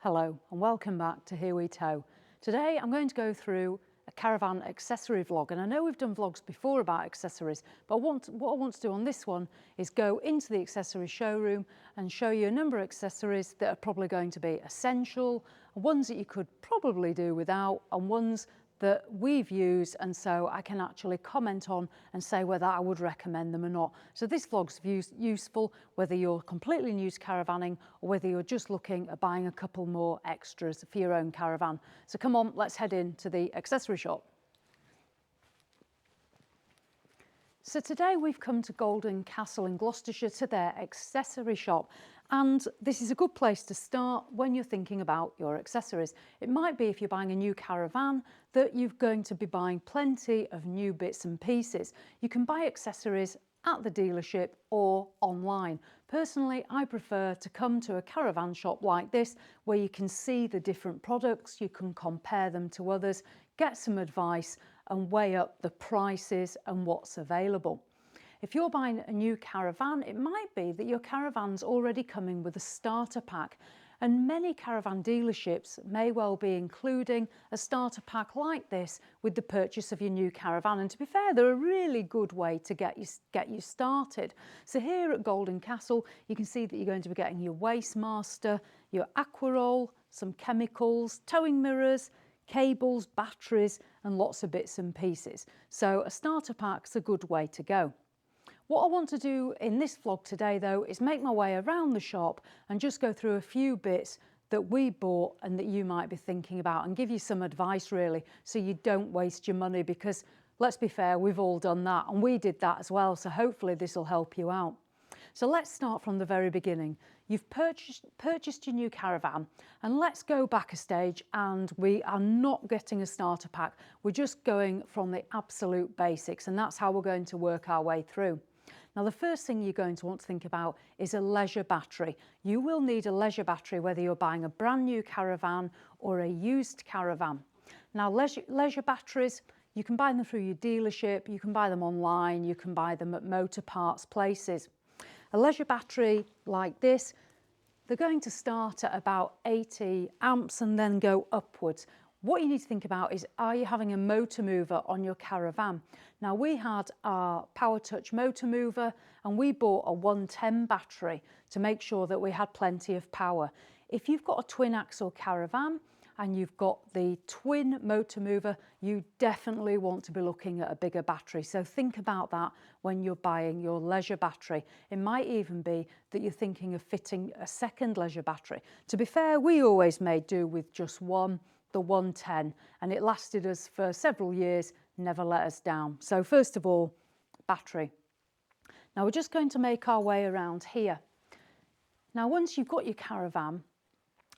Hello and welcome back to Here We Tow. Today I'm going to go through a caravan accessory vlog, and I know we've done vlogs before about accessories, but what I want to do on this one is go into the accessory showroom and show you a number of accessories that are probably going to be essential, ones that you could probably do without, and ones that we've used, and so I can actually comment on and say whether I would recommend them or not. So this vlog's useful whether you're completely new to caravanning or whether you're just looking at buying a couple more extras for your own caravan. So come on, let's head into the accessory shop. So today we've come to Golden Castle in Gloucestershire to their accessory shop, and this is a good place to start when you're thinking about your accessories. It might be if you're buying a new caravan that you're going to be buying plenty of new bits and pieces. You can buy accessories at the dealership or online. Personally, I prefer to come to a caravan shop like this where you can see the different products, you can compare them to others, get some advice and weigh up the prices and what's available. If you're buying a new caravan, it might be that your caravan's already coming with a starter pack, and many caravan dealerships may well be including a starter pack like this with the purchase of your new caravan. And to be fair, they're a really good way to get you started. So here at Golden Castle, you can see that you're going to be getting your Waste Master, your aqua roll, some chemicals, towing mirrors, cables, batteries, and lots of bits and pieces. So a starter pack's a good way to go. What I want to do in this vlog today though is make my way around the shop and just go through a few bits that we bought and that you might be thinking about, and give you some advice really so you don't waste your money, because let's be fair, we've all done that and we did that as well, so hopefully this will help you out. So let's start from the very beginning. You've purchased your new caravan, and let's go back a stage, and we are not getting a starter pack. We're just going from the absolute basics, and that's how we're going to work our way through. Now, the first thing you're going to want to think about is a leisure battery. You will need a leisure battery whether you're buying a brand new caravan or a used caravan. Now, leisure batteries, you can buy them through your dealership, you can buy them online, you can buy them at motor parts places. A leisure battery like this, they're going to start at about 80 amps and then go upwards. What you need to think about is, are you having a motor mover on your caravan? Now, we had our Power Touch motor mover and we bought a 110 battery to make sure that we had plenty of power. If you've got a twin axle caravan and you've got the twin motor mover, you definitely want to be looking at a bigger battery. So think about that when you're buying your leisure battery. It might even be that you're thinking of fitting a second leisure battery. To be fair, we always made do with just one, the 110, and it lasted us for several years, never let us down. So first of all, battery. Now we're just going to make our way around here. Now once you've got your caravan,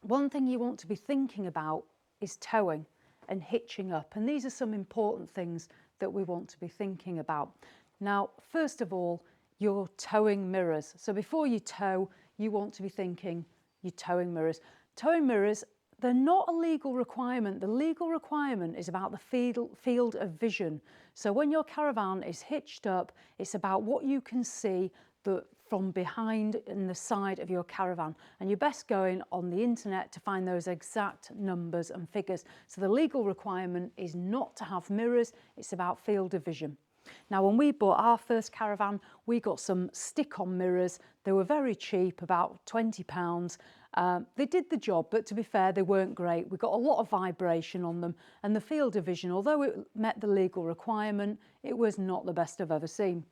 one thing you want to be thinking about is towing and hitching up, and these are some important things that we want to be thinking about. Now, first of all, your towing mirrors. So before you tow, you want to be thinking your towing mirrors. Towing mirrors, they're not a legal requirement. The legal requirement is about the field of vision. So when your caravan is hitched up, it's about what you can see from behind in the side of your caravan, and you're best going on the internet to find those exact numbers and figures. So the legal requirement is not to have mirrors, it's about field of vision. Now, when we bought our first caravan, we got some stick-on mirrors. They were very cheap, about £20. They did the job, but to be fair, they weren't great. We got a lot of vibration on them, and the field of vision, although it met the legal requirement, it was not the best I've ever seen.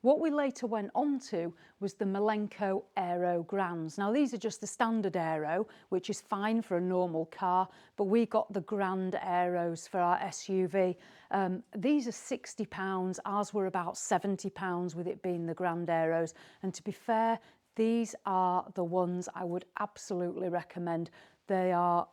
What we later went on to was the Milenco Aero Grands. Now, these are just the standard Aero, which is fine for a normal car, but we got the Grand Aeros for our SUV. These are £60, ours were about £70 with it being the Grand Aeros. And to be fair, these are the ones I would absolutely recommend. They are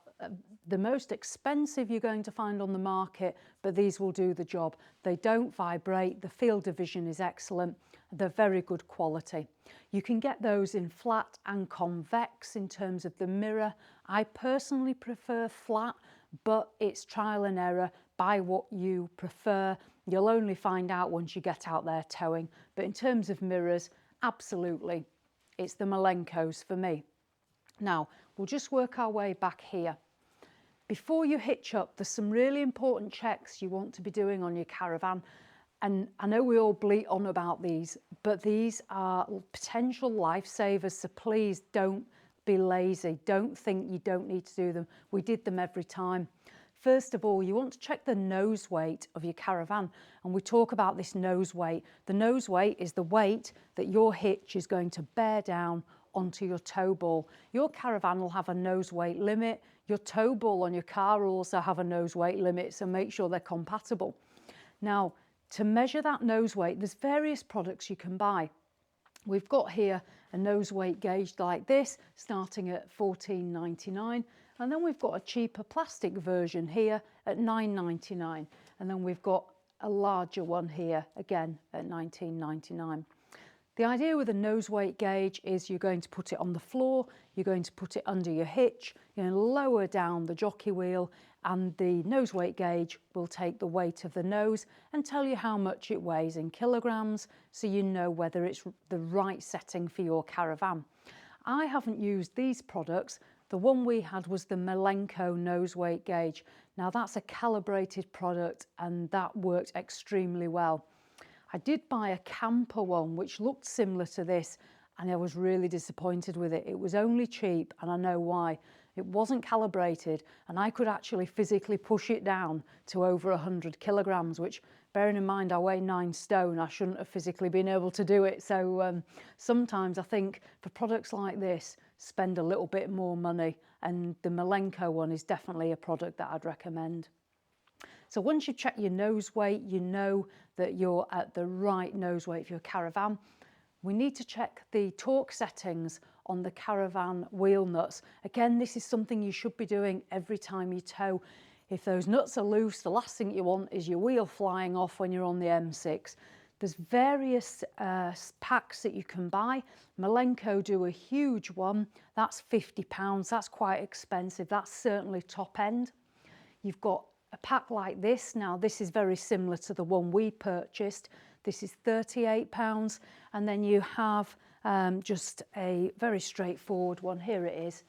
the most expensive you're going to find on the market, but these will do the job. They don't vibrate, the field of vision is excellent, they're very good quality. You can get those in flat and convex in terms of the mirror. I personally prefer flat, but it's trial and error. Buy what you prefer. You'll only find out once you get out there towing. But in terms of mirrors, absolutely, it's the Milencos for me. Now, We'll just work our way back here. Before you hitch up, there's some really important checks you want to be doing on your Caravan. And I know we all bleat on about these, but these are potential lifesavers, so please don't be lazy. Don't think you don't need to do them. We did them every time. First of all, you want to check the nose weight of your Caravan, and we talk about this nose weight. The nose weight is the weight that your hitch is going to bear down onto your tow ball. Your Caravan will have a nose weight limit. Your tow ball on your car will also have a nose weight limit, so make sure they're compatible. Now, to measure that nose weight, there's various products you can buy. We've got here a nose weight gauge like this, starting at $14.99, and then we've got a cheaper plastic version here at $9.99, and then we've got a larger one here, again at $19.99. The idea with a nose weight gauge is you're going to put it on the floor, you're going to put it under your hitch, you're going to lower down the jockey wheel, and the nose weight gauge will take the weight of the nose and tell you how much it weighs in kilograms, so you know whether it's the right setting for your Caravan. I haven't used these products. The one we had was the Milenco nose weight gauge. Now that's a calibrated product and that worked extremely well. I did buy a camper one which looked similar to this, and I was really disappointed with it. It was only cheap, and I know why. It wasn't calibrated, and I could actually physically push it down to over 100 kilograms, which, bearing in mind I weigh 9 stone, I shouldn't have physically been able to do it. So sometimes I think for products like this, spend a little bit more money, and the Milenco one is definitely a product that I'd recommend. So once you check your nose weight, you know that you're at the right nose weight for your Caravan. We need to check the torque settings on the Caravan wheel nuts. Again, this is something you should be doing every time you tow. If those nuts are loose, the last thing you want is your wheel flying off when you're on the M6. There's various packs that you can buy. Milenco do a huge one. That's £50. That's quite expensive. That's certainly top end. You've got a pack like this. Now this is very similar to the one we purchased. This is £38, and then you have just a very straightforward one. Here it is.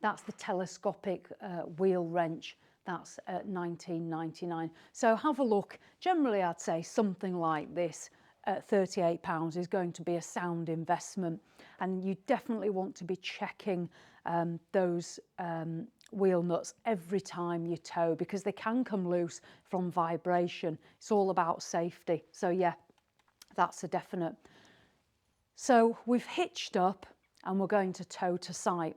That's the telescopic wheel wrench. That's at $19.99. So have a look. Generally I'd say something like this at £38 is going to be a sound investment, and you definitely want to be checking those wheel nuts every time you tow, because they can come loose from vibration. It's all about safety. So yeah, that's a definite. So we've hitched up and we're going to tow to site.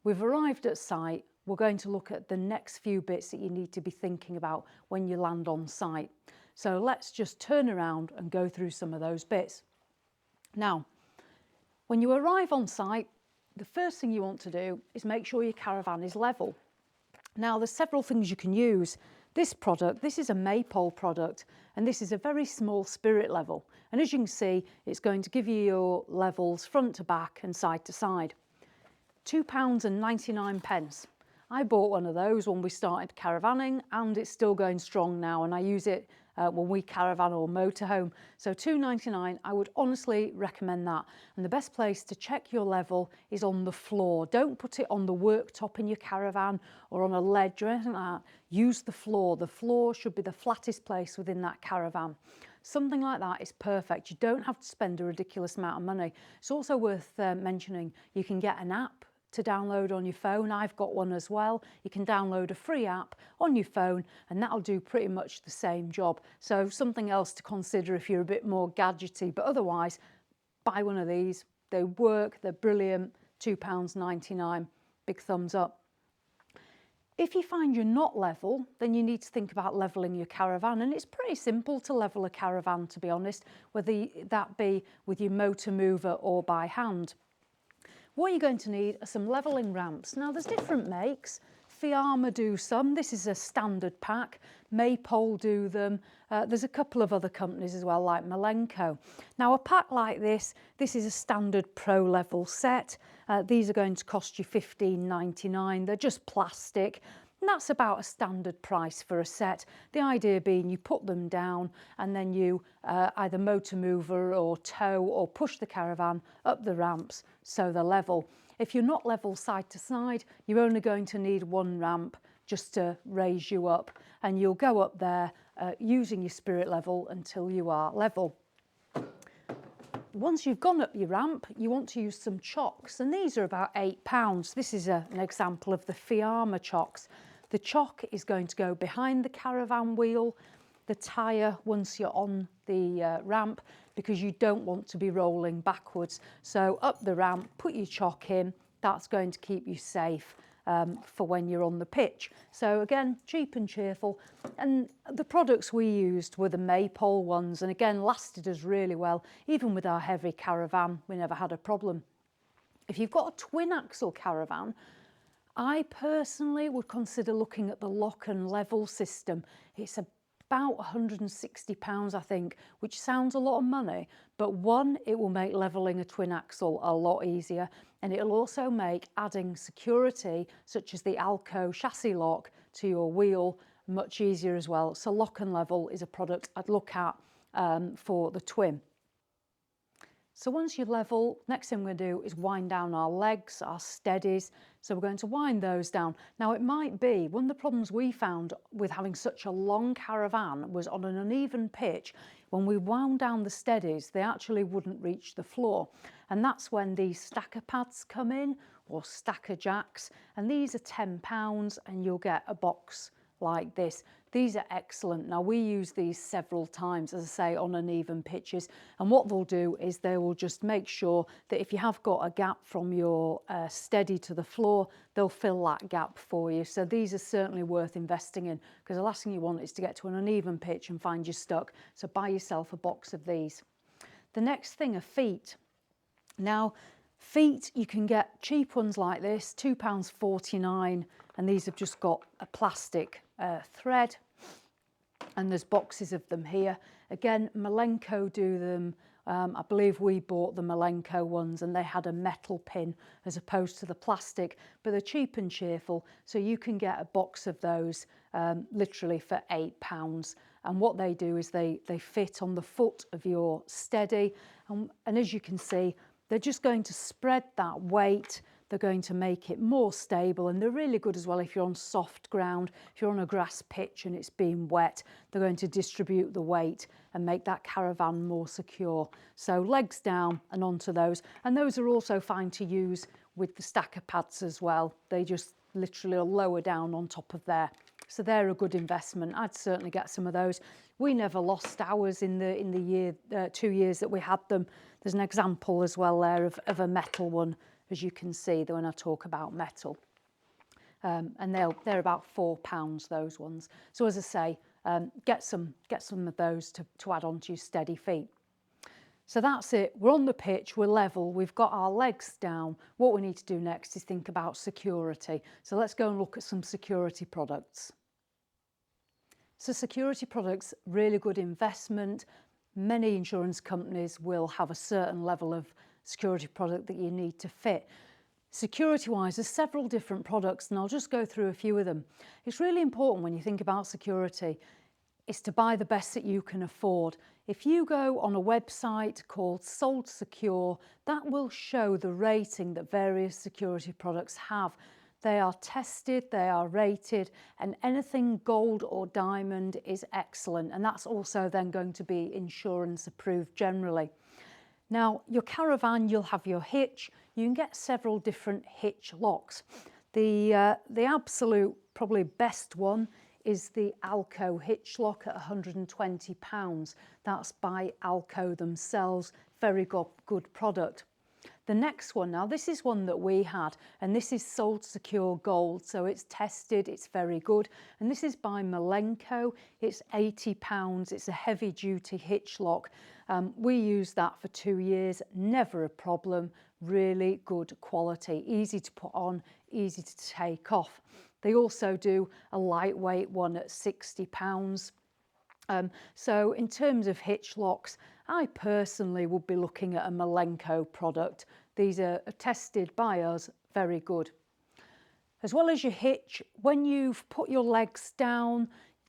We've arrived at site. We're going to look at the next few bits that you need to be thinking about when you land on site. So let's just turn around and go through some of those bits. Now, when you arrive on site, the first thing you want to do is make sure your Caravan is level. Now, there's several things you can use. This product, this is a maypole product, and this is a very small spirit level. And as you can see, it's going to give you your levels front to back and side to side. £2.99. I bought one of those when we started caravanning, and it's still going strong now, and I use it when we caravan or motorhome. So £2.99, I would honestly recommend that. And the best place to check your level is on the floor. Don't put it on the worktop in your Caravan or on a ledge or anything like that. Use the floor. The floor should be the flattest place within that Caravan. Something like that is perfect. You don't have to spend a ridiculous amount of money. It's also worth mentioning you can get an app to download on your phone. I've got one as well. You can download a free app on your phone, and that'll do pretty much the same job. So something else to consider if you're a bit more gadgety, but otherwise buy one of these. They work, they're brilliant. £2.99, big thumbs up. If you find you're not level, then you need to think about levelling your Caravan, and it's pretty simple to level a Caravan, to be honest, whether that be with your motor mover or by hand. What you're going to need are some levelling ramps. Now there's different makes. Fiamma do some. This is a standard pack. Maypole do them. There's a couple of other companies as well, like Milenco. Now a pack like this is a standard pro level set. These are going to cost you $15.99. They're just plastic. And that's about a standard price for a set. The idea being you put them down and then you either motor mover or tow or push the Caravan up the ramps so they're level. If you're not level side to side, you're only going to need one ramp just to raise you up, and you'll go up there using your spirit level until you are level. Once you've gone up your ramp, you want to use some chocks, and these are about £8. This is an example of the Fiamma chocks. The chock is going to go behind the caravan wheel, the tyre once you're on the ramp, because you don't want to be rolling backwards. So up the ramp, put your chock in, that's going to keep you safe for when you're on the pitch. So again, cheap and cheerful. And the products we used were the maypole ones, and again, lasted us really well. Even with our heavy caravan, we never had a problem. If you've got a twin axle caravan, I personally would consider looking at the lock and level system. It's about £160, I think, which sounds a lot of money, but one, it will make levelling a twin axle a lot easier, and it'll also make adding security, such as the Alco chassis lock to your wheel, much easier as well. So lock and level is a product I'd look at for the twin. So once you're level, next thing we're going to do is wind down our legs, our steadies. So we're going to wind those down. Now it might be, one of the problems we found with having such a long caravan was on an uneven pitch, when we wound down the steadies, they actually wouldn't reach the floor. And that's when these stacker pads come in, or stacker jacks. And these are £10 and you'll get a box like this. These are excellent. Now we use these several times, as I say, on uneven pitches, and what they'll do is they will just make sure that if you have got a gap from your steady to the floor, they'll fill that gap for you. So these are certainly worth investing in, because the last thing you want is to get to an uneven pitch and find you stuck. So buy yourself a box of these. The next thing are feet. Now feet, you can get cheap ones like this, £2.49, and these have just got a plastic thread, and there's boxes of them here. Again, Milenco do them. I believe we bought the Milenco ones and they had a metal pin as opposed to the plastic, but they're cheap and cheerful, so you can get a box of those literally for £8. And what they do is they fit on the foot of your steady, and as you can see, they're just going to spread that weight. They're going to make it more stable, and they're really good as well if you're on soft ground. If you're on a grass pitch and it's been wet, they're going to distribute the weight and make that caravan more secure. So legs down and onto those, and those are also fine to use with the stacker pads as well. They just literally are lower down on top of there. So they're a good investment. I'd certainly get some of those. We never lost ours in the year, 2 years that we had them. There's an example as well there of a metal one, as you can see when I talk about metal. And they're about £4, those ones. So as I say, get some of those to add on to your steady feet. So that's it. We're on the pitch, we're level, we've got our legs down. What we need to do next is think about security. So let's go and look at some security products. So security products, really good investment. Many insurance companies will have a certain level of security product that you need to fit. Security-wise, there's several different products, and I'll just go through a few of them. It's really important when you think about security is to buy the best that you can afford. If you go on a website called Sold Secure, that will show the rating that various security products have. They are tested, they are rated, and anything gold or diamond is excellent, and that's also then going to be insurance approved generally. Now, your caravan, you'll have your hitch. You can get several different hitch locks. The absolute probably best one is the Alco hitch lock at £120. That's by Alco themselves. Very good product. The next one, now this is one that we had, and this is Sold Secure Gold, so it's tested, it's very good, and this is by Milenco. It's £80. It's a heavy duty hitch lock. We used that for 2 years, never a problem, really good quality, easy to put on, easy to take off. They also do a lightweight one at £60. So in terms of hitch locks, I personally would be looking at a Milenco product. These are tested by us, very good. As well as your hitch, when you've put your legs down,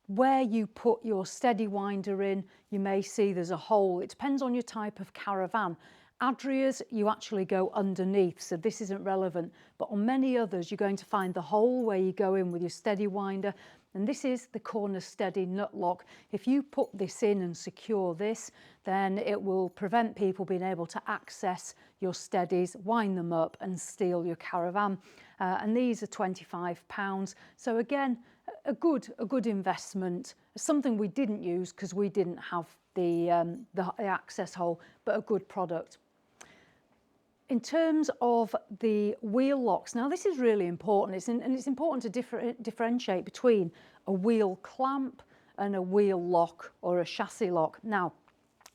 where you put your steady winder in, you may see there's a hole. It depends on your type of caravan. Adria's, you actually go underneath, so this isn't relevant, but on many others you're going to find the hole where you go in with your steady winder, and this is the corner steady nut lock. If you put this in and secure this, then it will prevent people being able to access your steadies, wind them up and steal your Caravan. And these are £25. So again, a good investment, something we didn't use because we didn't have the access hole, but a good product. In terms of the wheel locks, now this is really important, and it's important to differentiate between a wheel clamp and a wheel lock or a chassis lock. Now,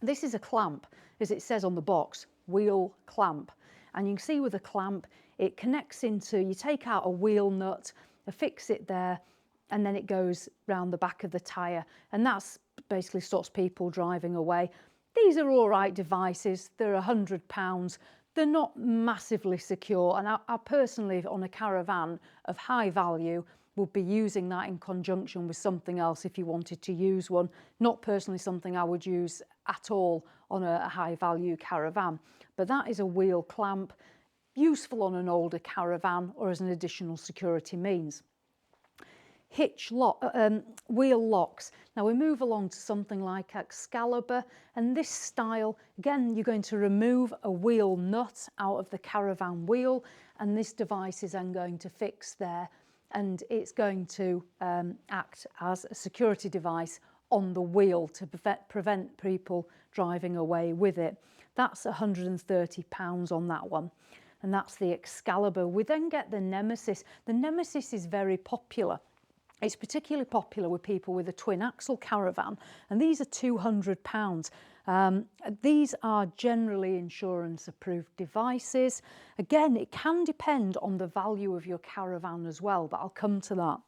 this is a clamp, as it says on the box, wheel clamp. And you can see with a clamp, it connects into, you take out a wheel nut, affix it there, and then it goes round the back of the tyre. And that's basically stops people driving away. These are all right devices, they're £100. They're not massively secure, and I personally, on a Caravan of high value, would be using that in conjunction with something else if you wanted to use one. Not personally something I would use at all on a high value Caravan, but that is a wheel clamp, useful on an older Caravan or as an additional security means. Wheel locks. Now we move along to something like Excalibur, and this style, again, you're going to remove a wheel nut out of the Caravan wheel, and this device is then going to fix there, and it's going to act as a security device on the wheel to prevent people driving away with it. That's £130 on that one, and that's the Excalibur. We then get the Nemesis. The Nemesis is very popular. It's particularly popular with people with a twin axle Caravan, and these are £200. These are generally insurance approved devices. Again, it can depend on the value of your Caravan as well, but I'll come to that.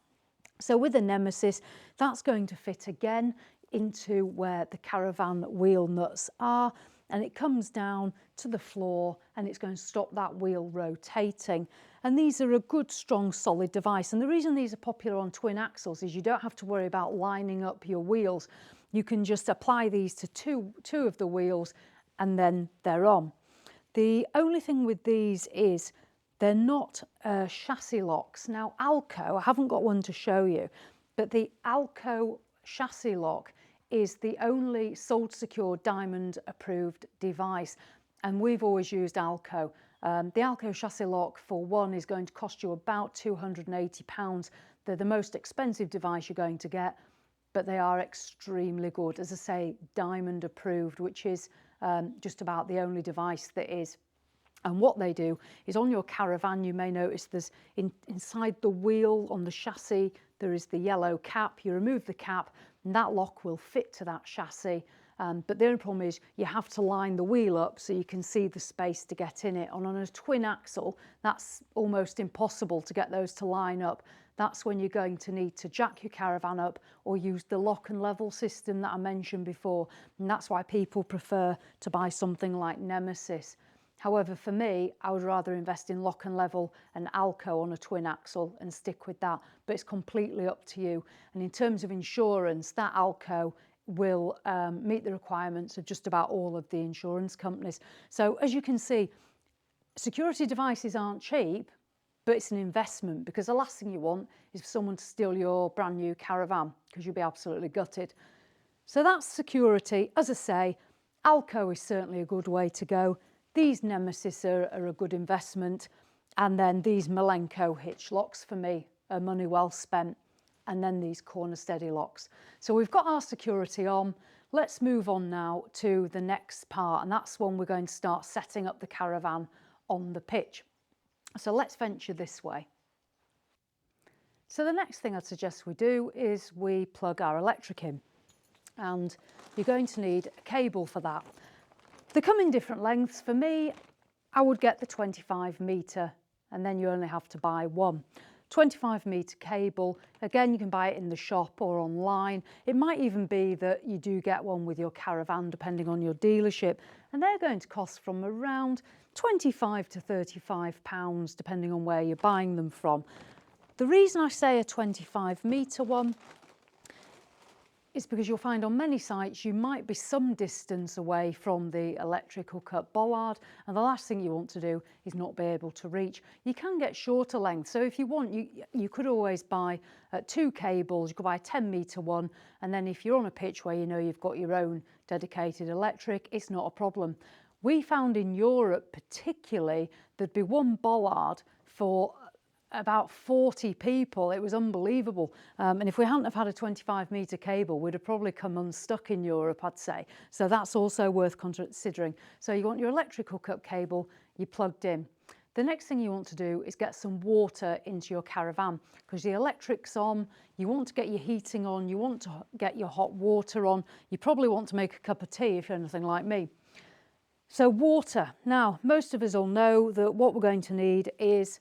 So with the Nemesis, that's going to fit again into where the Caravan wheel nuts are, and it comes down to the floor and it's going to stop that wheel rotating. And these are a good, strong, solid device. And the reason these are popular on twin axles is you don't have to worry about lining up your wheels. You can just apply these to two of the wheels and then they're on. The only thing with these is they're not chassis locks. Now, Alco, I haven't got one to show you, but the Alco chassis lock is the only sold secure diamond approved device, and we've always used Alco. The Alco chassis lock for one is going to cost you about £280. They're the most expensive device you're going to get, but they are extremely good. As I say, diamond approved, which is just about the only device that is. And what they do is on your Caravan, you may notice there's inside the wheel on the chassis, there is the yellow cap. You remove the cap and that lock will fit to that chassis. But the only problem is you have to line the wheel up so you can see the space to get in it. And on a twin axle, that's almost impossible to get those to line up. That's when you're going to need to jack your Caravan up or use the lock and level system that I mentioned before. And that's why people prefer to buy something like Nemesis. However, for me, I would rather invest in lock and level and Alco on a twin axle and stick with that. But it's completely up to you. And in terms of insurance, that Alco will meet the requirements of just about all of the insurance companies. So as you can see, security devices aren't cheap, but it's an investment, because the last thing you want is for someone to steal your brand new Caravan, because you'll be absolutely gutted. So that's security. As I say, Alco is certainly a good way to go. These Nemesis are a good investment. And then these Milenco hitch locks for me are money well spent. And then these corner steady locks. So we've got our security on. Let's move on now to the next part, and that's when we're going to start setting up the Caravan on the pitch. So let's venture this way. So the next thing I'd suggest we do is we plug our electric in, and you're going to need a cable for that. They come in different lengths. For me, I would get the 25 metre, and then you only have to buy one. 25 metre cable. Again, you can buy it in the shop or online. It might even be that you do get one with your Caravan, depending on your dealership, and they're going to cost from around £25 to £35, depending on where you're buying them from. The reason I say a 25 metre one, is because you'll find on many sites you might be some distance away from the electric hookup bollard, and the last thing you want to do is not be able to reach. You can get shorter length, so if you want, you could always buy 2 cables. You could buy a 10-metre one, and then if you're on a pitch where you know you've got your own dedicated electric, it's not a problem. We found in Europe particularly there'd be one bollard for about 40 people. It was unbelievable. And if we hadn't have had a 25-metre cable, we'd have probably come unstuck in Europe, I'd say. So that's also worth considering. So you want your electric hookup cable, you plugged in. The next thing you want to do is get some water into your caravan, because the electric's on, you want to get your heating on, you want to get your hot water on, you probably want to make a cup of tea if you're anything like me. So water. Now, most of us all know that what we're going to need is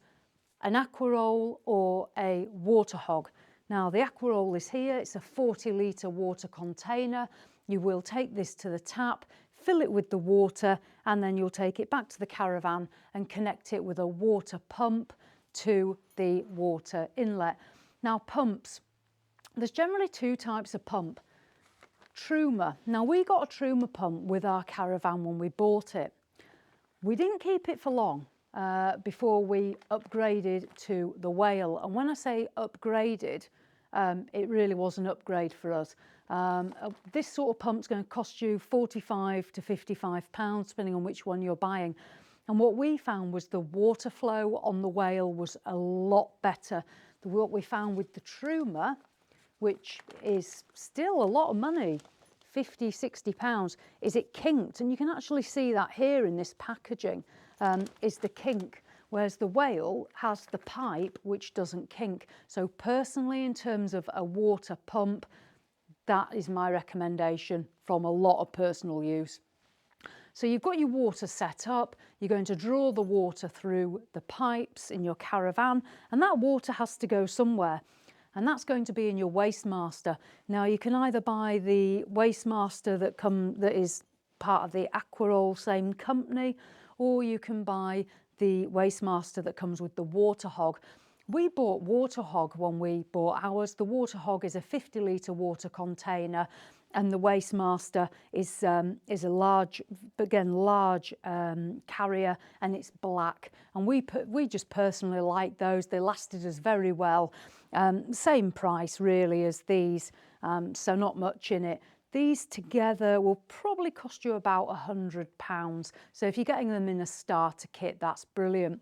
an aqua roll or a water hog. Now the aqua roll is here, it's a 40-litre water container. You will take this to the tap, fill it with the water, and then you'll take it back to the caravan and connect it with a water pump to the water inlet. Now pumps, there's generally 2 types of pump. Truma. Now we got a Truma pump with our caravan when we bought it. We didn't keep it for long. Before we upgraded to the whale. And when I say upgraded, it really was an upgrade for us. This sort of pump's going to cost you £45 to £55, depending on which one you're buying. And what we found was the water flow on the whale was a lot better than what we found with the Truma, which is still a lot of money, £50, £60, is it kinked. And you can actually see that here in this packaging. Is the kink, whereas the whale has the pipe which doesn't kink. So personally, in terms of a water pump, that is my recommendation from a lot of personal use. So you've got your water set up, you're going to draw the water through the pipes in your caravan, and that water has to go somewhere. And that's going to be in your Wastemaster. Now you can either buy the Wastemaster that is part of the Aquaroll, same company, or you can buy the Wastemaster that comes with the water hog. We bought water hog when we bought ours. The water hog is a 50-litre water container, and the Wastemaster is a large carrier, and it's black. And we just personally like those. They lasted us very well. Same price really as these, so not much in it. These together will probably cost you about £100. So if you're getting them in a starter kit, that's brilliant.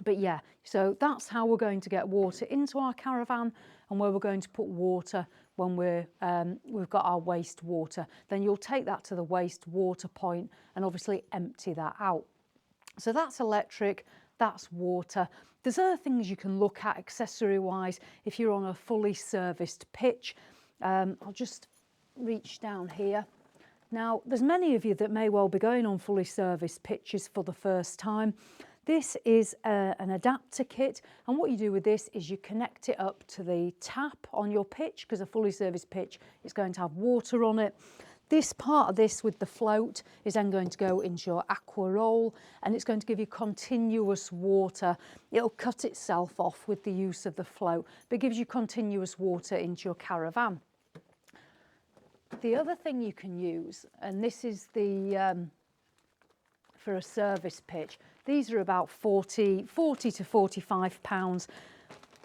But yeah, so that's how we're going to get water into our caravan, and where we're going to put water when we've got our waste water. Then you'll take that to the waste water point and obviously empty that out. So that's electric, that's water. There's other things you can look at accessory wise if you're on a fully serviced pitch. I'll just reach down here. Now there's many of you that may well be going on fully serviced pitches for the first time. This is an adapter kit, and what you do with this is you connect it up to the tap on your pitch, because a fully serviced pitch is going to have water on it. This part of this with the float is then going to go into your aqua roll, and it's going to give you continuous water. It'll cut itself off with the use of the float, but it gives you continuous water into your caravan. The other thing you can use, and this is the for a service pitch, these are about 40 to £45.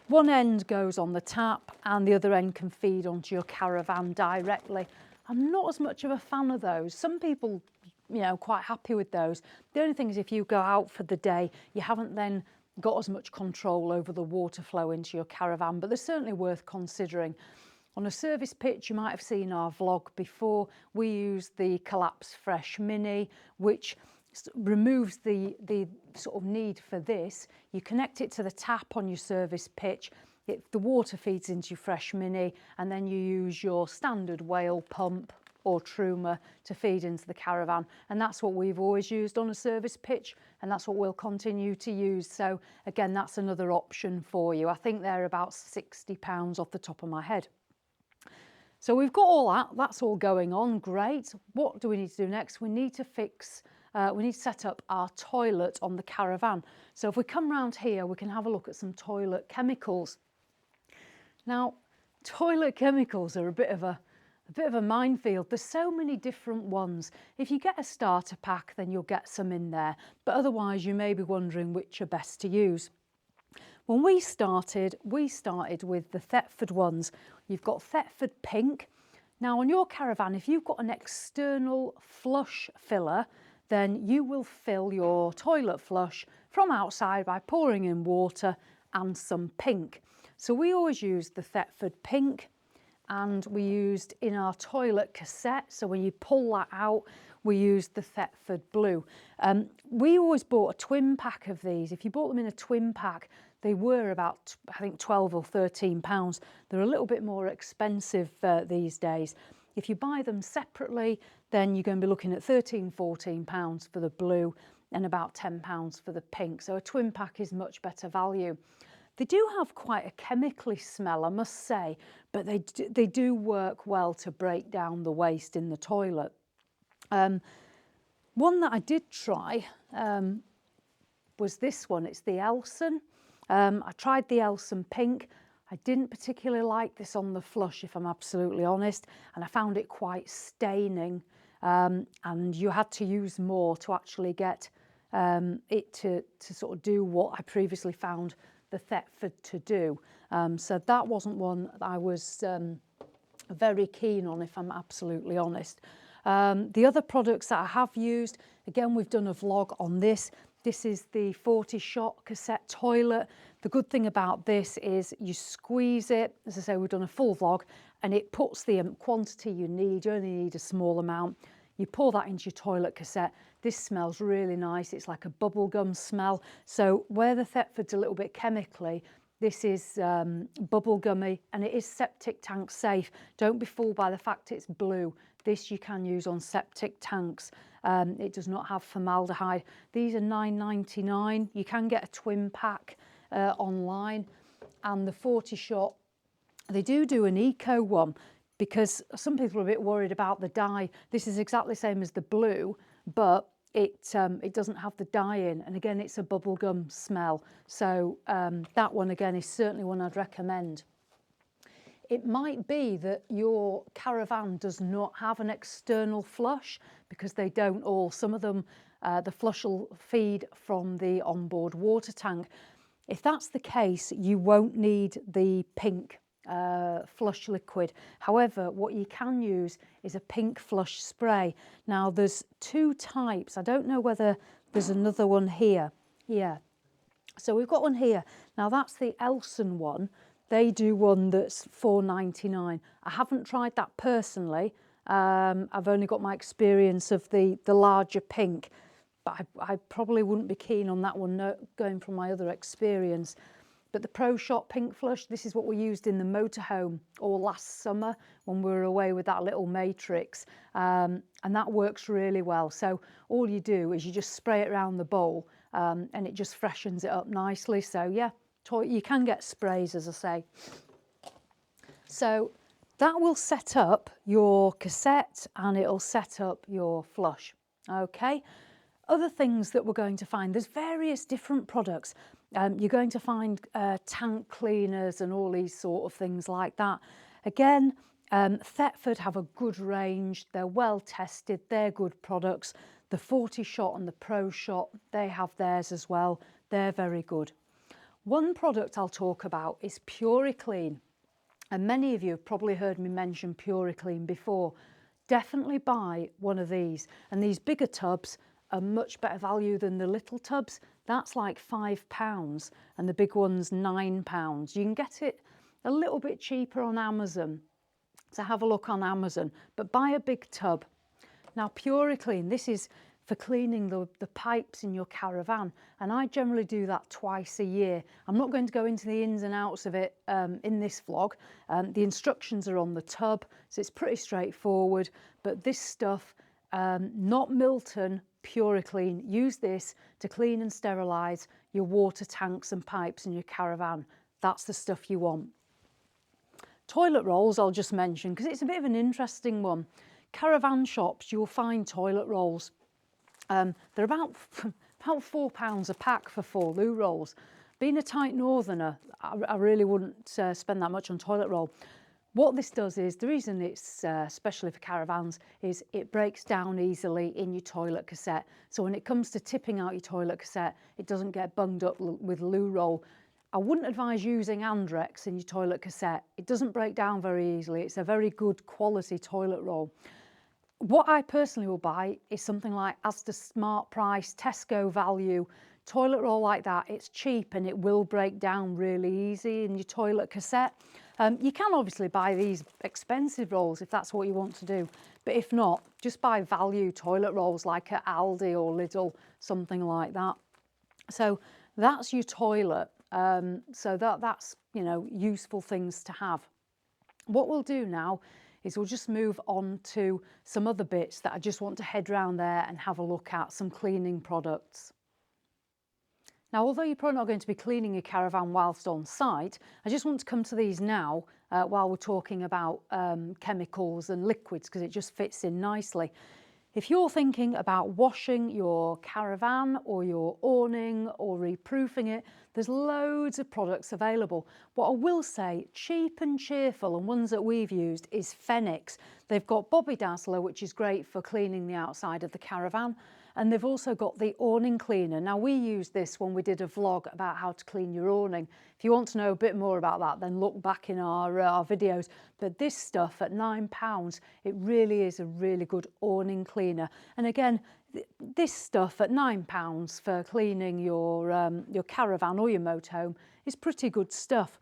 One end goes on the tap and the other end can feed onto your caravan directly. I'm not as much of a fan of those. Some people, you know, quite happy with those. The only thing is if you go out for the day, you haven't then got as much control over the water flow into your caravan, but they're certainly worth considering. On a service pitch, you might have seen our vlog before, we use the Collapse Fresh Mini, which removes the sort of need for this. You connect it to the tap on your service pitch, the water feeds into your Fresh Mini, and then you use your standard whale pump or Truma to feed into the caravan. And that's what we've always used on a service pitch, and that's what we'll continue to use. So again, that's another option for you. I think they're about £60 off the top of my head. So we've got all that, that's all going on, great. What do we need to do next? We need to set up our toilet on the caravan. So if we come round here, we can have a look at some toilet chemicals. Now, toilet chemicals are a bit of a a bit of a minefield. There's so many different ones. If you get a starter pack, then you'll get some in there, but otherwise you may be wondering which are best to use. When we started with the Thetford ones. You've got Thetford Pink. Now on your Caravan, if you've got an external flush filler, then you will fill your toilet flush from outside by pouring in water and some pink. So we always use the Thetford Pink, and we used in our toilet cassette, so when you pull that out, we used the Thetford Blue. We always bought a twin pack of these. If you bought them in a twin pack, they were about, I think, 12 or 13 pounds. They're a little bit more expensive these days. If you buy them separately, then you're going to be looking at 13, 14 pounds for the blue and about 10 pounds for the pink. So a twin pack is much better value. They do have quite a chemically smell, I must say, but they do work well to break down the waste in the toilet. One that I did try was this one. It's the Elson. I tried the Elson Pink. I didn't particularly like this on the flush, if I'm absolutely honest, and I found it quite staining, and you had to use more to actually get it to sort of do what I previously found the Thetford to do. So that wasn't one that I was very keen on, if I'm absolutely honest. The other products that I have used, again, we've done a vlog on this. This is the 40-shot cassette toilet. The good thing about this is you squeeze it. As I say, we've done a full vlog, and it puts the quantity you need. You only need a small amount. You pour that into your toilet cassette. This smells really nice. It's like a bubblegum smell. So where the Thetford's a little bit chemically, this is bubblegummy, and it is septic tank safe. Don't be fooled by the fact it's blue. This you can use on septic tanks. It does not have formaldehyde. These are £9.99. You can get a twin pack online. And the 40-shot, they do an eco one, because some people are a bit worried about the dye. This is exactly the same as the blue, but it doesn't have the dye in. And again, it's a bubblegum smell. So that one, again, is certainly one I'd recommend. It might be that your Caravan does not have an external flush, because they don't all. Some of them, the flush will feed from the onboard water tank. If that's the case, you won't need the pink flush liquid. However, what you can use is a pink flush spray. Now there's two types. I don't know whether there's another one here. Yeah. So we've got one here. Now that's the Elson one. They do one that's £4.99. I haven't tried that personally. I've only got my experience of the larger pink, but I probably wouldn't be keen on that one, going from my other experience. But the Proshot Pink Flush, this is what we used in the motorhome all last summer when we were away with that little matrix, and that works really well. So all you do is you just spray it around the bowl, and it just freshens it up nicely. So yeah, you can get sprays, as I say. So that will set up your cassette, and it'll set up your flush. Okay. Other things that we're going to find, there's various different products. You're going to find tank cleaners and all these sort of things like that. Again, Thetford have a good range. They're well tested. They're good products. The 40-shot and the Proshot, they have theirs as well. They're very good. One product I'll talk about is PuriClean. And many of you have probably heard me mention PuriClean before. Definitely buy one of these. And these bigger tubs are much better value than the little tubs. That's like £5, and the big one's £9. You can get it a little bit cheaper on Amazon, so have a look on Amazon, but buy a big tub. Now PuriClean, this is for cleaning the pipes in your Caravan, and I generally do that twice a year. I'm not going to go into the ins and outs of it in this vlog. The instructions are on the tub, so it's pretty straightforward, but this stuff, not Milton, PuriClean, use this to clean and sterilise your water tanks and pipes in your Caravan. That's the stuff you want. Toilet rolls I'll just mention, because it's a bit of an interesting one. Caravan shops, you'll find toilet rolls. They're about £4 a pack for 4 loo rolls. Being a tight northerner, I really wouldn't spend that much on toilet roll. What this does is, the reason it's especially for caravans, is it breaks down easily in your toilet cassette. So when it comes to tipping out your toilet cassette, it doesn't get bunged up with loo roll. I wouldn't advise using Andrex in your toilet cassette. It doesn't break down very easily. It's a very good quality toilet roll. What I personally will buy is something like Asda Smart Price, Tesco Value, toilet roll like that. It's cheap and it will break down really easy in your toilet cassette. You can obviously buy these expensive rolls if that's what you want to do, but if not, just buy value toilet rolls like at Aldi or Lidl, something like that. So that's your toilet. So that's, you know, useful things to have. What we'll do now is we'll just move on to some other bits that I just want to head round there and have a look at, some cleaning products. Now, although you're probably not going to be cleaning your caravan whilst on site, I just want to come to these now while we're talking about chemicals and liquids, because it just fits in nicely. If you're thinking about washing your caravan or your awning or reproofing it, there's loads of products available. What I will say, cheap and cheerful, and ones that we've used, is Phoenix. They've got Bobby Dazzler, which is great for cleaning the outside of the caravan. And they've also got the awning cleaner. Now, we used this when we did a vlog about how to clean your awning. If you want to know a bit more about that, then look back in our videos. But this stuff at £9, it really is a really good awning cleaner. And again, this stuff at £9 for cleaning your caravan or your motorhome is pretty good stuff.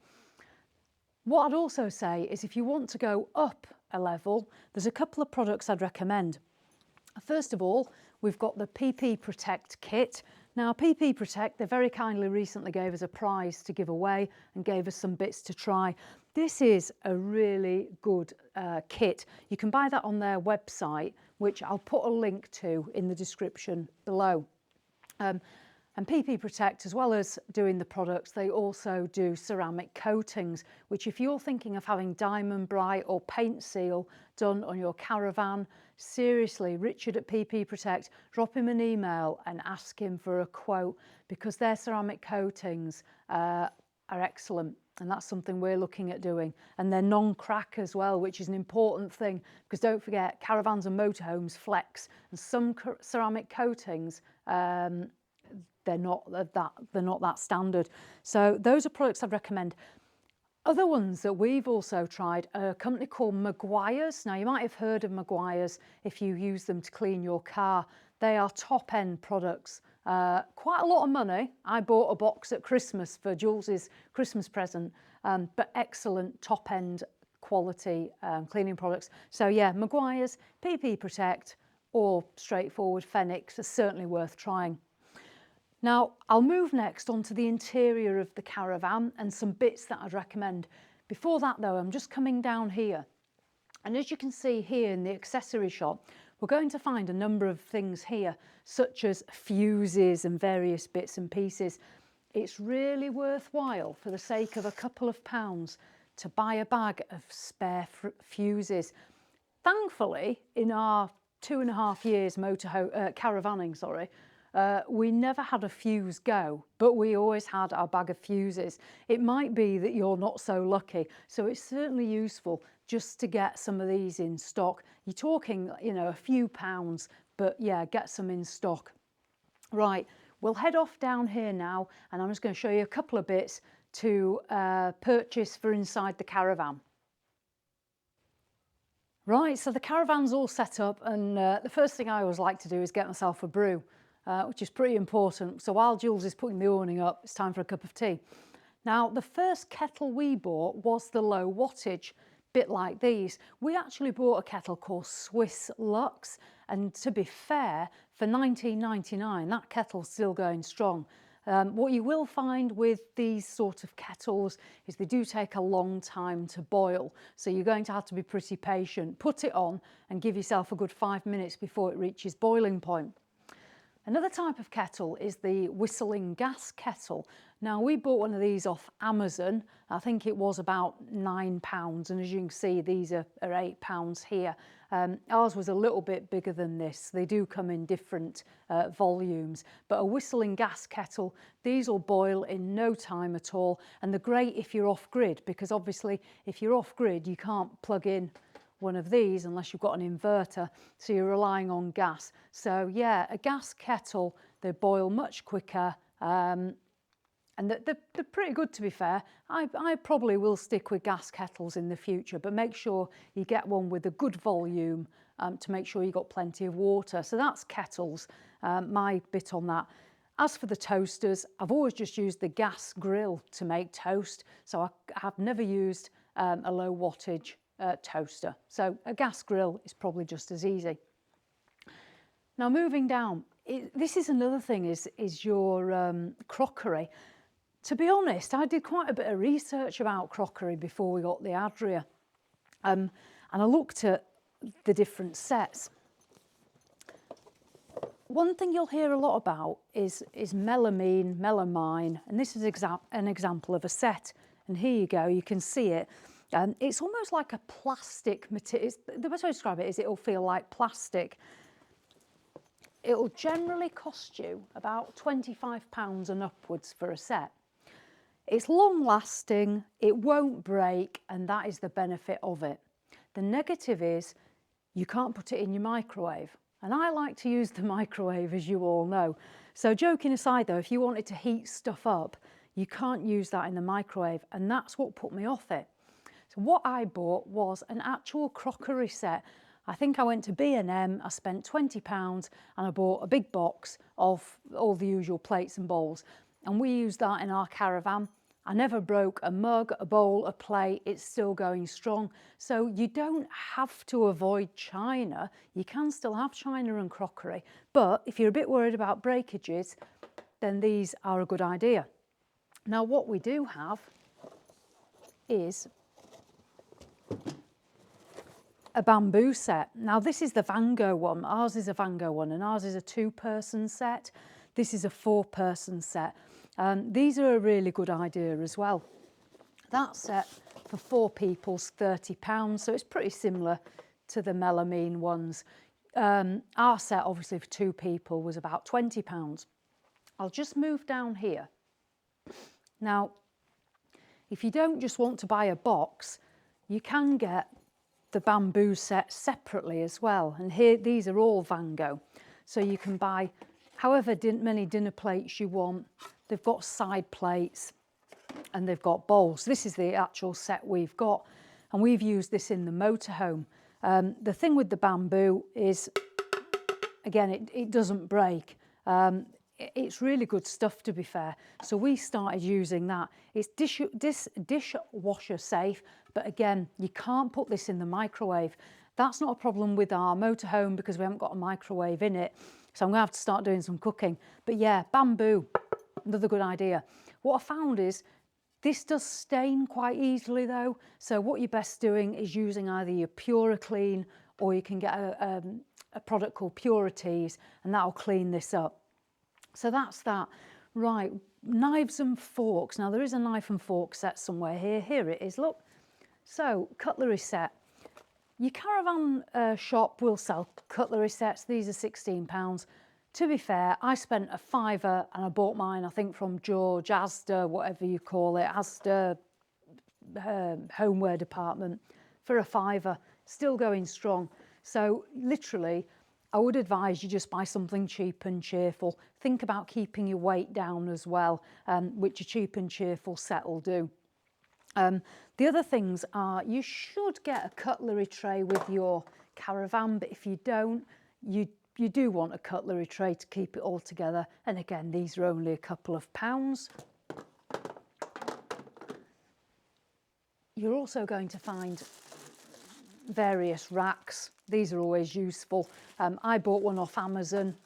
What I'd also say is if you want to go up a level, there's a couple of products I'd recommend. First of all, we've got the PP Protect kit. Now, PP Protect, they very kindly recently gave us a prize to give away and gave us some bits to try. This is a really good kit. You can buy that on their website, which I'll put a link to in the description below. And PP Protect, as well as doing the products, they also do ceramic coatings, which if you're thinking of having Diamond Bright or Paint Seal done on your caravan, seriously, Richard at PP Protect, drop him an email and ask him for a quote, because their ceramic coatings are excellent. And that's something we're looking at doing. And they're non-crack as well, which is an important thing, because don't forget, caravans and motorhomes flex, and some ceramic coatings, they're not that standard. So those are products I'd recommend. Other ones that we've also tried are a company called Maguire's. Now, you might have heard of Maguire's if you use them to clean your car. They are top-end products. Quite a lot of money. I bought a box at Christmas for Jules's Christmas present, but excellent top-end quality cleaning products. So yeah, Maguire's, PP Protect, or straightforward Phoenix are certainly worth trying. Now, I'll move next onto the interior of the caravan and some bits that I'd recommend. Before that though, I'm just coming down here. And as you can see here in the accessory shop, we're going to find a number of things here, such as fuses and various bits and pieces. It's really worthwhile, for the sake of a couple of pounds, to buy a bag of spare fuses. Thankfully, in our 2.5 years caravanning, we never had a fuse go, but we always had our bag of fuses. It might be that you're not so lucky, so it's certainly useful just to get some of these in stock. You're talking, you know, a few pounds, but yeah, get some in stock. Right, we'll head off down here now, and I'm just going to show you a couple of bits to purchase for inside the caravan. Right, so the caravan's all set up, and the first thing I always like to do is get myself a brew. Which is pretty important. So while Jules is putting the awning up, it's time for a cup of tea. Now, the first kettle we bought was the low wattage, bit like these. We actually bought a kettle called Swiss Lux, and to be fair, for £19.99, that kettle's still going strong. What you will find with these sort of kettles is they do take a long time to boil, so you're going to have to be pretty patient. Put it on and give yourself a good 5 minutes before it reaches boiling point. Another type of kettle is the whistling gas kettle. Now, we bought one of these off Amazon. I think it was about £9, and as you can see, these are £8 here. Ours was a little bit bigger than this. They do come in different volumes, but a whistling gas kettle, these will boil in no time at all, and they're great if you're off grid, because obviously if you're off grid you can't plug in one of these unless you've got an inverter, so you're relying on gas. So yeah, a gas kettle, they boil much quicker, and they're pretty good, to be fair. I probably will stick with gas kettles in the future, but make sure you get one with a good volume to make sure you've got plenty of water. So that's kettles, my bit on that. As for the toasters, I've always just used the gas grill to make toast, so I have never used a low wattage toaster. So a gas grill is probably just as easy. Now moving down, this is another thing, is your crockery. To be honest, I did quite a bit of research about crockery before we got the Adria, and I looked at the different sets. One thing you'll hear a lot about is melamine, melamine, and this is an example of a set. And here you go, you can see it. It's almost like a plastic material. The best way to describe it is it'll feel like plastic. It'll generally cost you about £25 and upwards for a set. It's long lasting, it won't break, and that is the benefit of it. The negative is you can't put it in your microwave. And I like to use the microwave, as you all know. So joking aside though, if you wanted to heat stuff up, you can't use that in the microwave, and that's what put me off it. So what I bought was an actual crockery set. I think I went to B&M, I spent £20 and I bought a big box of all the usual plates and bowls. And we used that in our caravan. I never broke a mug, a bowl, a plate, it's still going strong. So you don't have to avoid china. You can still have china and crockery. But if you're a bit worried about breakages, then these are a good idea. Now what we do have is a bamboo set. Now this is the Vango one. Ours is a Vango one, and ours is a 2-person set. This is a 4-person set. These are a really good idea as well. That set for 4 people's £30, so it's pretty similar to the melamine ones. Our set, obviously for 2 people, was about £20. I'll just move down here. Now, if you don't just want to buy a box, you can get the bamboo set separately as well. And here, these are all Vango. So you can buy however many dinner plates you want. They've got side plates and they've got bowls. This is the actual set we've got, and we've used this in the motorhome. The thing with the bamboo is, again, it doesn't break. It's really good stuff, to be fair. So we started using that. It's dishwasher safe, but again, you can't put this in the microwave. That's not a problem with our motorhome because we haven't got a microwave in it. So I'm gonna have to start doing some cooking. But yeah, bamboo, another good idea. What I found is this does stain quite easily though. So what you're best doing is using either your PuraClean, or you can get a product called Purities, and that'll clean this up. So that's that. Right, knives and forks. Now there is a knife and fork set somewhere here. Here it is, look. So, cutlery set. Your caravan shop will sell cutlery sets. These are £16. To be fair, I spent a £5 and I bought mine, I think, from George, Asda, whatever you call it, Asda homeware department, for a £5. Still going strong. So literally, I would advise you just buy something cheap and cheerful. Think about keeping your weight down as well, which a cheap and cheerful set will do. The other things are, you should get a cutlery tray with your caravan, but if you don't, you do want a cutlery tray to keep it all together. And again, these are only a couple of pounds. You're also going to find various racks. These are always useful. I bought one off Amazon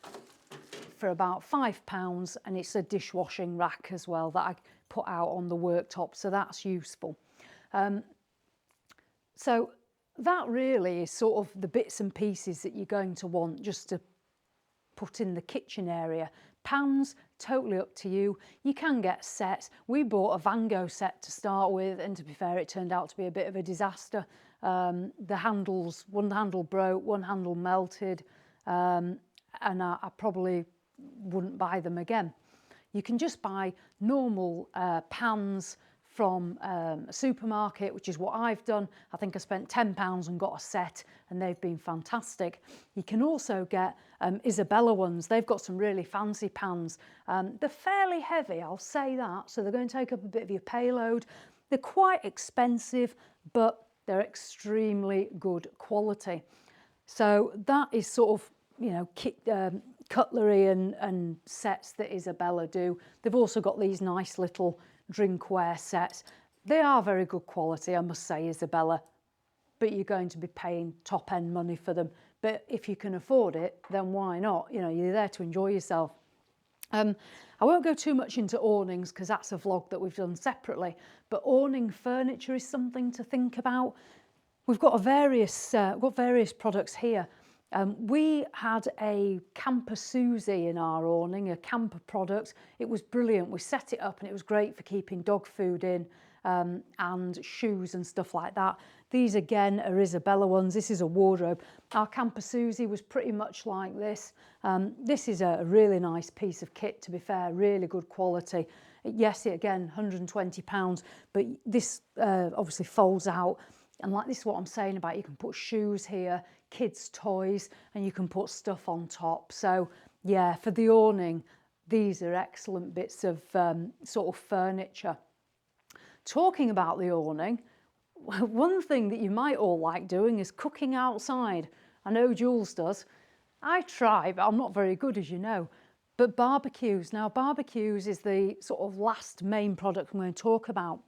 for about £5, and it's a dishwashing rack as well that I put out on the worktop, so that's useful. So that really is sort of the bits and pieces that you're going to want just to put in the kitchen area. Pans, totally up to you. You can get sets. We bought a Van Gogh set to start with, and to be fair, it turned out to be a bit of a disaster. The handles, one handle broke, one handle melted, and I probably wouldn't buy them again. You can just buy normal pans from a supermarket, which is what I've done. I think I spent £10 and got a set, and they've been fantastic. You can also get Isabella ones. They've got some really fancy pans. They're fairly heavy, I'll say that, so they're going to take up a bit of your payload. They're quite expensive, but they're extremely good quality. So that is sort of, you know, cutlery and sets that Isabella do. They've also got these nice little drinkware sets. They are very good quality, I must say, Isabella, but you're going to be paying top end money for them. But if you can afford it, then why not? You know, you're there to enjoy yourself. I won't go too much into awnings because that's a vlog that we've done separately, but awning furniture is something to think about. We've got various products here. We had a camper Susie in our awning, a camper product. It was brilliant. We set it up and it was great for keeping dog food in and shoes and stuff like that. These again are Isabella ones. This is a wardrobe. Our camper Susie was pretty much like this. This is a really nice piece of kit, to be fair, really good quality. Yes, again, £120, but this obviously folds out. And like this is what I'm saying about, you can put shoes here, kids' toys, and you can put stuff on top. So yeah, for the awning, these are excellent bits of sort of furniture. Talking about the awning, one thing that you might all like doing is cooking outside. I know Jules does. I try, but I'm not very good, as you know. But barbecues. Now, barbecues is the sort of last main product I'm going to talk about.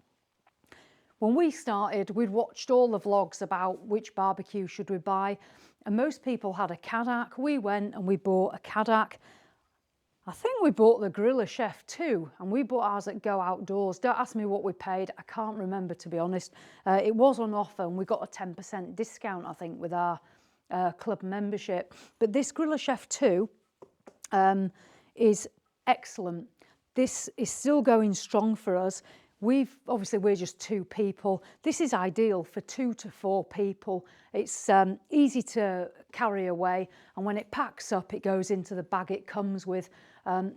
When we started, we'd watched all the vlogs about which barbecue should we buy, and most people had a Cadac. We went and we bought a Cadac. I think we bought the Gorilla Chef too, and we bought ours at Go Outdoors. Don't ask me what we paid. I can't remember, to be honest. It was on offer and we got a 10% discount, I think, with our club membership. But this Gorilla Chef 2 is excellent. This is still going strong for us. Obviously we're just 2 people. This is ideal for 2 to 4 people. It's easy to carry away, and when it packs up, it goes into the bag it comes with.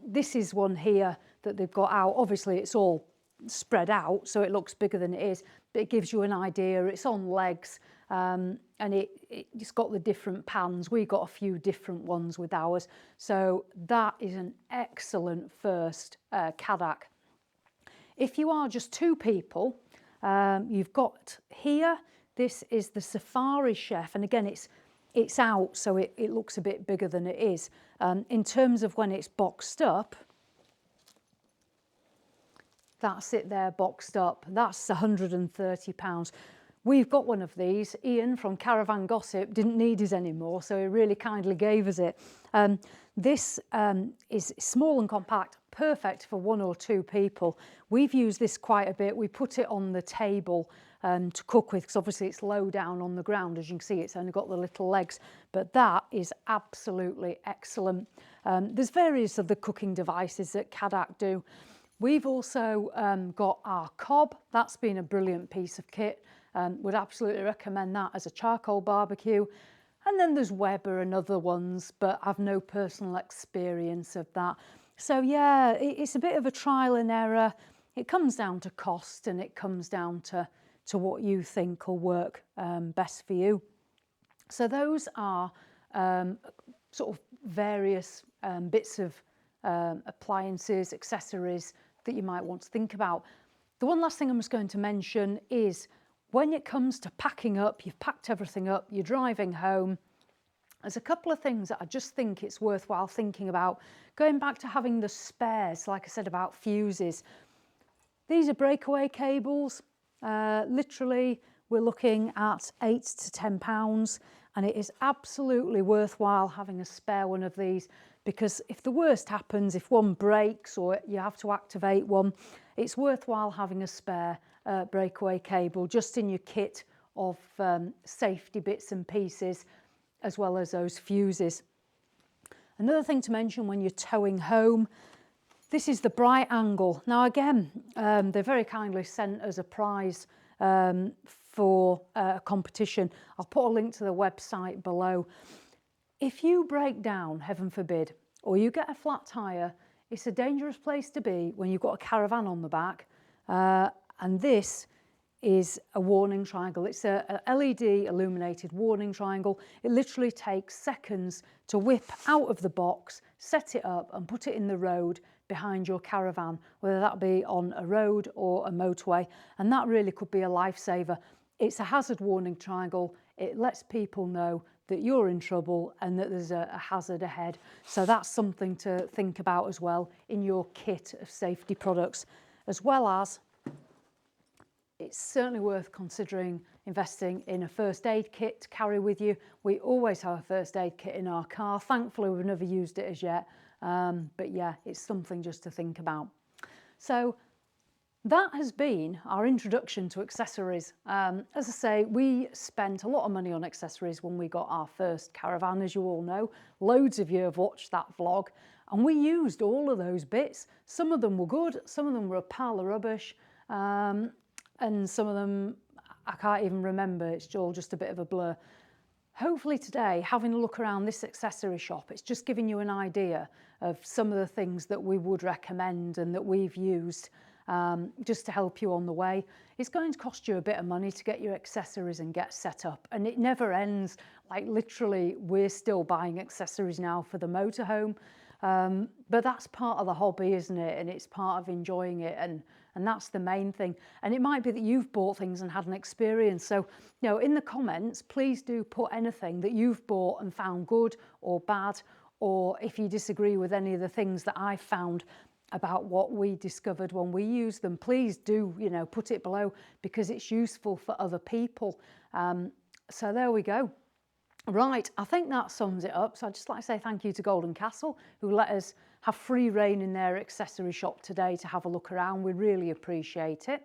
This is one here that they've got out. Obviously it's all spread out, so it looks bigger than it is, but it gives you an idea. It's on legs, and it's got the different pans. We got a few different ones with ours, so that is an excellent first Cadac. If you are just 2 people, you've got here, this is the Safari Chef, and again it's out, so it looks a bit bigger than it is. In terms of when it's boxed up, that's it there, boxed up. That's £130. We've got one of these. Ian from Caravan Gossip didn't need his anymore, so he really kindly gave us it. This is small and compact, perfect for 1 or 2 people. We've used this quite a bit. We put it on the table to cook with, because obviously it's low down on the ground. As you can see, it's only got the little legs, but that is absolutely excellent. There's various other cooking devices that Cadac do. We've also got our cob. That's been a brilliant piece of kit. Would absolutely recommend that as a charcoal barbecue. And then there's Weber and other ones, but I've no personal experience of that. So yeah, it's a bit of a trial and error. It comes down to cost, and it comes down to what you think will work best for you. So those are sort of various bits of appliances, accessories that you might want to think about. The one last thing I'm just going to mention is, when it comes to packing up, you've packed everything up, you're driving home, there's a couple of things that I just think it's worthwhile thinking about. Going back to having the spares, like I said about fuses. These are breakaway cables. Literally, we're looking at £8 to £10, and it is absolutely worthwhile having a spare one of these, because if the worst happens, if one breaks or you have to activate one, it's worthwhile having a spare breakaway cable just in your kit of safety bits and pieces, as well as those fuses. Another thing to mention when you're towing home, this is the BriteAngle. Now again, they very kindly sent us a prize for a competition. I'll put a link to the website below. If you break down, heaven forbid, or you get a flat tyre, it's a dangerous place to be when you've got a Caravan on the back. And this is a warning triangle. It's a LED illuminated warning triangle. It literally takes seconds to whip out of the box, set it up and put it in the road behind your Caravan, whether that be on a road or a motorway. And that really could be a lifesaver. It's a hazard warning triangle. It lets people know that you're in trouble and that there's a hazard ahead. So that's something to think about as well in your kit of safety products, as well as it's certainly worth considering investing in a first aid kit to carry with you. We always have a first aid kit in our car. Thankfully, we've never used it as yet. But yeah, it's something just to think about. So that has been our introduction to accessories. As I say, we spent a lot of money on accessories when we got our first Caravan, as you all know. Loads of you have watched that vlog, and we used all of those bits. Some of them were good, some of them were a pile of rubbish, and some of them I can't even remember. It's all just a bit of a blur. Hopefully today, having a look around this accessory shop, it's just giving you an idea of some of the things that we would recommend and that we've used just to help you on the way. It's going to cost you a bit of money to get your accessories and get set up, and it never ends. Like literally, we're still buying accessories now for the motorhome, but that's part of the hobby, isn't it? And it's part of enjoying it, and that's the main thing. And it might be that you've bought things and had an experience. So, you know, in the comments, please do put anything that you've bought and found good or bad, or if you disagree with any of the things that I found about what we discovered when we used them, please do, you know, put it below, because it's useful for other people. So there we go. Right, I think that sums it up. So I'd just like to say thank you to Golden Castle, who let us have free rein in their accessory shop today to have a look around. We really appreciate it.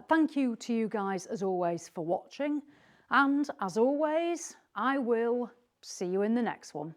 Thank you to you guys, as always, for watching. And as always, I will see you in the next one.